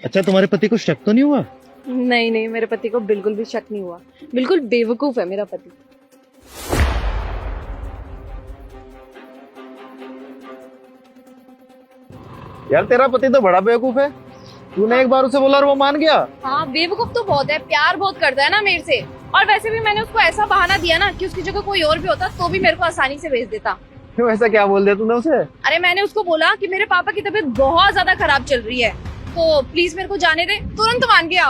अच्छा, तुम्हारे पति को शक तो नहीं हुआ? नहीं नहीं, मेरे पति को बिल्कुल भी शक नहीं हुआ। बिल्कुल बेवकूफ है मेरा पति। यार तेरा पति तो बड़ा बेवकूफ है। तूने एक बार उसे बोला और वो मान गया। हाँ, बेवकूफ तो बहुत है, प्यार बहुत करता है ना मेरे से। और वैसे भी मैंने उसको ऐसा बहाना दिया ना कि उसकी जगह कोई और भी होता तो भी मेरे को आसानी से भेज देता। क्यों, ऐसा क्या बोल दिया तूने उसे? अरे मैंने उसको बोला कि मेरे पापा की तबीयत बहुत ज्यादा खराब चल रही है, तो प्लीज मेरे को जाने दे। तुरंत मान गया।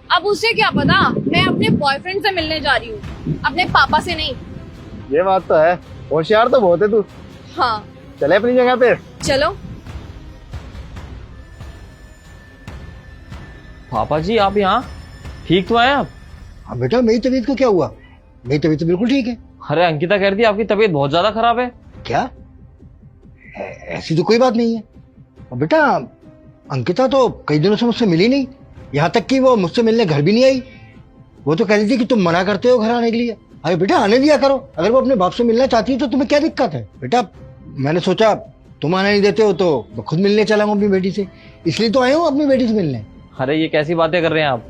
अब उसे क्या पता मैं अपने बॉयफ्रेंड से मिलने जा रही हूँ, अपने पापा से नहीं। ये बात तो है, होशियार तो बहुत है तू। हाँ चले अपनी जगह पे। चलो। पापा जी आप यहाँ ठीक तो हैं आप? हाँ बेटा, मेरी तबीयत को क्या हुआ? मेरी तबीयत तो बिल्कुल ठीक है। अरे अंकिता कह रही थी आपकी तबीयत बहुत ज्यादा खराब है। क्या? ऐसी तो कोई बात नहीं है। और बेटा, अंकिता तो कई दिनों से मुझसे मिली नहीं, यहाँ तक कि वो मुझसे मिलने घर भी नहीं आई। वो तो कह रही थी कि तुम मना करते हो घर आने के लिए। अरे बेटा, आने दिया करो। अगर वो अपने बाप से मिलना चाहती है तो तुम्हें क्या दिक्कत है? बेटा, मैंने सोचा तुम आने नहीं देते हो तो मैं खुद मिलने चला हूँ अपनी बेटी से, इसलिए तो आया हूँ अपनी बेटी से मिलने। अरे ये कैसी बातें कर रहे हैं आप?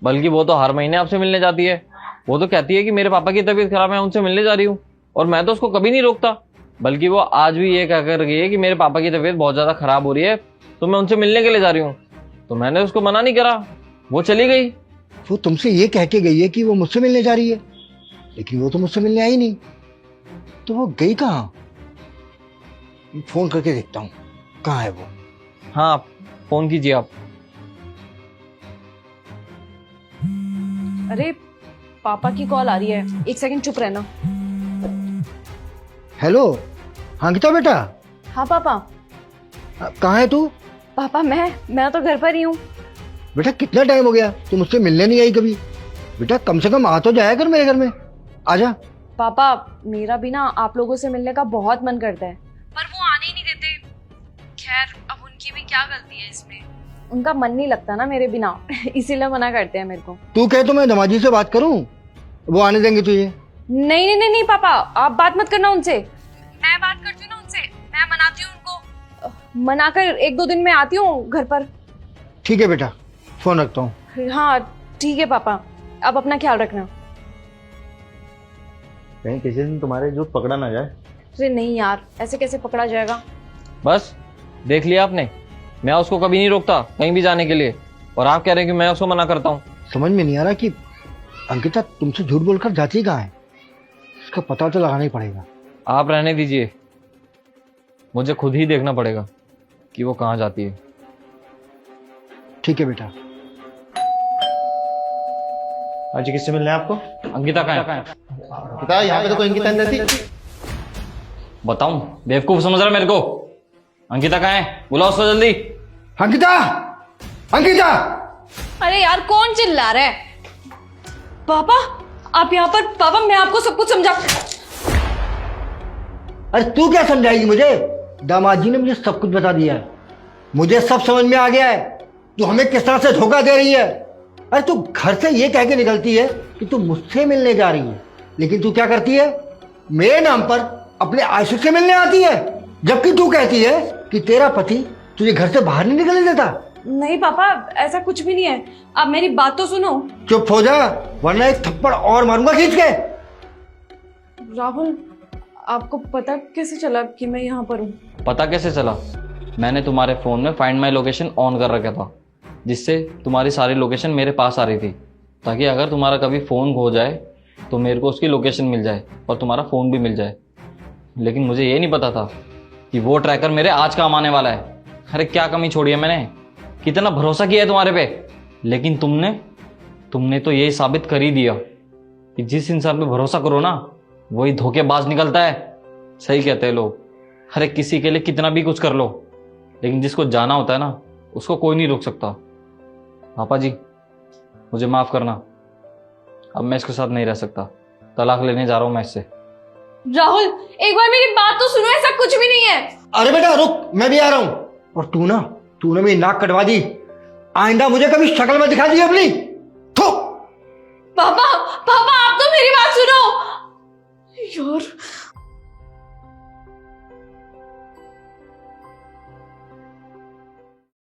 बल्कि वो तो हर महीने आपसे मिलने जाती है। वो तो कहती है कि मेरे पापा की तबीयत खराब है, उनसे मिलने जा रही हूँ। और मैं तो उसको कभी नहीं रोकता, बल्कि वो आज भी ये कहकर गई है कि मेरे पापा की तबीयत बहुत ज्यादा खराब हो रही है, तो मैं उनसे मिलने के लिए जा रही हूँ। तो मैंने उसको मना नहीं करा, वो चली गई। वो तुमसे ये कह के गई है कि वो मुझसे मिलने जा रही है, लेकिन वो तो मुझसे मिलने आई नहीं। तो वो गई कहाँ? फोन करके देखता हूँ कहाँ है वो। हाँ फोन कीजिए आप। अरे पापा की कॉल आ रही है, एक सेकंड चुप रहना। हेलो, अंकिता बेटा। हाँ पापा। कहाँ है तू? पापा मैं तो घर पर ही हूँ। बेटा कितना टाइम हो गया, तू मुझसे मिलने नहीं आई कभी। बेटा कम से कम आ तो जाया कर मेरे घर में, आजा। पापा मेरा भी ना आप लोगों से मिलने का बहुत मन करता है, पर वो आने ही नहीं देते। खैर अब उनकी भी क्या गलती है इसमें, उनका मन नहीं लगता ना मेरे बिना इसीलिए मना करते हैं मेरे को। तू कहे तो मैं दमाजी से बात करूं, वो आने देंगे तुझे? नहीं नहीं नहीं नहीं पापा, आप बात मत करना उनसे। मैं बात करती हूँ ना उनसे, मैं मनाती हूँ उनको। मनाकर 1-2 दिन में आती हूँ घर पर। ठीक है बेटा, फोन रखता हूँ। हाँ ठीक है पापा, अब अपना ख्याल रखना। कहीं किसी दिन तुम्हारे जूत पकड़ा ना जाए। अरे नहीं यार, ऐसे कैसे पकड़ा जाएगा। बस देख लिया आपने, मैं उसको कभी नहीं रोकता कहीं भी जाने के लिए, और आप कह रहे हैं कि मैं उसको मना करता हूँ। समझ में नहीं आ रहा कि अंकिता तुमसे झूठ बोलकर जाती कहाँ है। इसका पता तो लगाना ही पड़ेगा। आप रहने दीजिए, मुझे खुद ही देखना पड़ेगा कि वो कहाँ जाती है। ठीक है बेटा। आज किससे मिलना है आपको? अंकिता कहाँ है? पता है, यहाँ पे तो कोई अंकिता नहीं रहती। बताऊं, बेवकूफ समझ रहा है मेरे को? अंकिता कहाँ है? बुलाओ उसको जल्दी। अंकिता, अंकिता। अरे यार कौन चिल्ला रहा है? पापा आप यहाँ पर? पापा मैं आपको सब कुछ समझा। अरे तू क्या समझाएगी मुझे? दामाद जी ने मुझे सब कुछ बता दिया है, मुझे सब समझ में आ गया है। तू हमें किस तरह से धोखा दे रही है। अरे तू घर से ये कह के निकलती है कि तू मुझसे मिलने जा रही है, लेकिन तू क्या करती है? मेरे नाम पर अपने आशिक से मिलने आती है, जबकि तू कहती है कि तेरा पति तुझे घर से बाहर नहीं निकलने देता। नहीं पापा, ऐसा कुछ भी नहीं है। आप मेरी बात तो सुनो। चुप हो जा, वरना एक थप्पड़ और मारूंगा खींच के। राहुल, आपको पता कैसे चला कि मैं यहाँ पर हूँ? पता कैसे चला? मैंने तुम्हारे फोन में फाइंड माई लोकेशन ऑन कर रखा था, जिससे तुम्हारी सारी लोकेशन मेरे पास आ रही थी, ताकि अगर तुम्हारा कभी फ़ोन खो जाए तो मेरे को उसकी लोकेशन मिल जाए और तुम्हारा फ़ोन भी मिल जाए। लेकिन मुझे ये नहीं पता था कि वो ट्रैकर मेरे आज काम आने वाला है। अरे क्या कमी छोड़ी है मैंने, कितना भरोसा किया है तुम्हारे पे, लेकिन तुमने तो यही साबित कर ही दिया कि जिस इंसान पे भरोसा करो ना, वही धोखेबाज निकलता है। सही कहते हैं लोग। अरे किसी के लिए कितना भी कुछ कर लो, लेकिन जिसको जाना होता है ना, उसको कोई नहीं रोक सकता। पापा जी मुझे माफ करना, अब मैं इसके साथ नहीं रह सकता। तलाक लेने जा रहा हूं मैं इससे। राहुल एक बार मेरी बात तो सुनो, ऐसा कुछ भी नहीं है। अरे बेटा रुक, मैं भी आ रहा हूं। और तूने मेरी नाक कटवा दी, आइंदा मुझे कभी शक्ल में दिखा दी अपनी। थू। पापा